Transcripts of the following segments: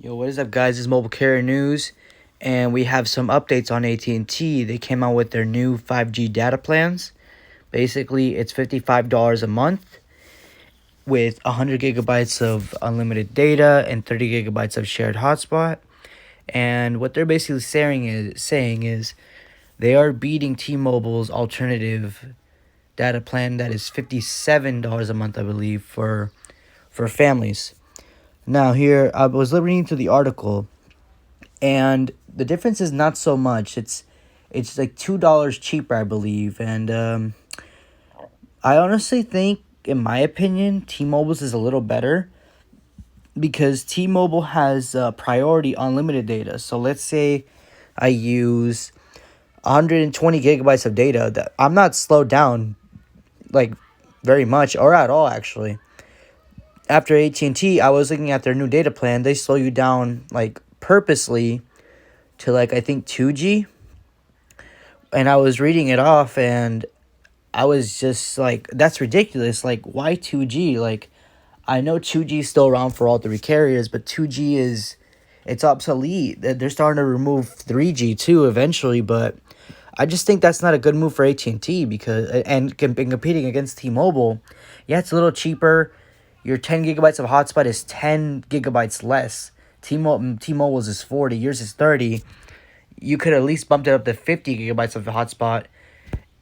Yo, what is up, guys? This is Mobile Carrier News, and we have some updates on AT&T. They came out with their new 5G data plans. Basically, it's $55 a month with 100 gigabytes of unlimited data and 30 gigabytes of shared hotspot. And what they're basically saying is they are beating T-Mobile's alternative data plan that is $57 a month, I believe, for families. Now, here, I was reading through the article, and the difference is not so much. It's like $2 cheaper, I believe. And I honestly think, in my opinion, T-Mobile's is a little better because T-Mobile has priority unlimited data. So let's say I use 120 gigabytes of data. That I'm not slowed down like very much or at all, actually. After AT&T, I was looking at their new data plan. They slow you down like purposely to like I think 2G. And I was reading it off, and I was just like, that's ridiculous. Like, why 2G? Like, I know 2G is still around for all three carriers, but 2G it's obsolete. They're starting to remove 3G too eventually, but I just think that's not a good move for AT&T because competing against T-Mobile. Yeah, it's a little cheaper. Your 10 gigabytes of hotspot is 10 gigabytes less. T-Mobile's is 40, yours is 30. You could at least bump it up to 50 gigabytes of the hotspot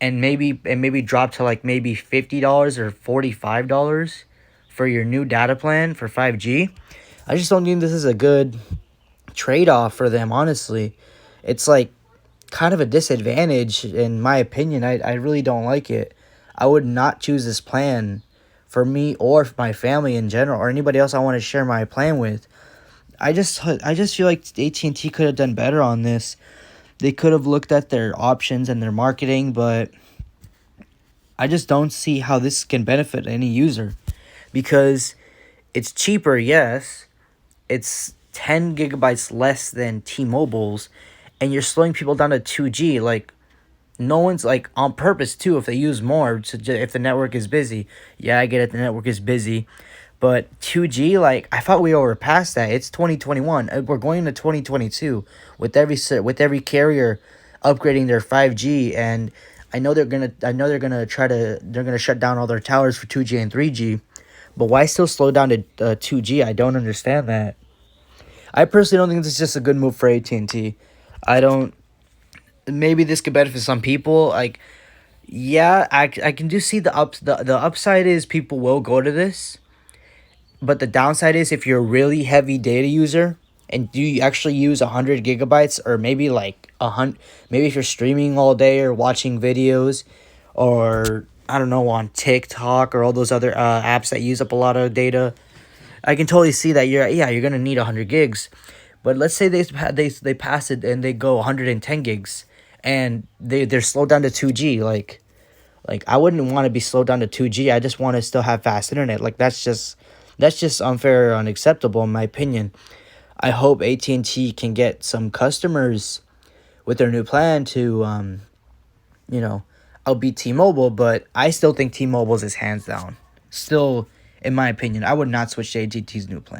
and maybe drop to like maybe $50 or $45 for your new data plan for 5G. I just don't think this is a good trade-off for them, honestly. It's like kind of a disadvantage in my opinion. I really don't like it. I would not choose this plan for me or for my family in general or anybody else I want to share my plan with. I just feel like AT&T could have done better on this. They could have looked at their options and their marketing, but I just don't see how this can benefit any user because it's cheaper, yes. It's 10 gigabytes less than T-Mobile's, and you're slowing people down to 2G. Like, no one's like on purpose too if they use more if the network is busy. Yeah, I get it, the network is busy. But 2G, like, I thought we were past that. It's 2021. We're going into 2022 with every carrier upgrading their 5G, and they're gonna shut down all their towers for 2G and 3G. But why still slow down to 2G? I don't understand that. I personally don't think this is just a good move for AT&T. I don't. Maybe this could benefit some people. Like, yeah, I can do see the upside is people will go to this. But the downside is if you're a really heavy data user and you actually use 100 gigabytes or maybe like 100, maybe if you're streaming all day or watching videos or I don't know, on TikTok or all those other apps that use up a lot of data, I can totally see that you're going to need 100 gigs. But let's say they pass it and they go 110 gigs and they're slowed down to 2G. Like I wouldn't want to be slowed down to 2G. I just want to still have fast internet. Like that's just unfair or unacceptable in my opinion. I hope AT&T can get some customers with their new plan to outbeat T-Mobile, but I still think T-Mobile's is hands down. Still, in my opinion, I would not switch to AT&T's new plan.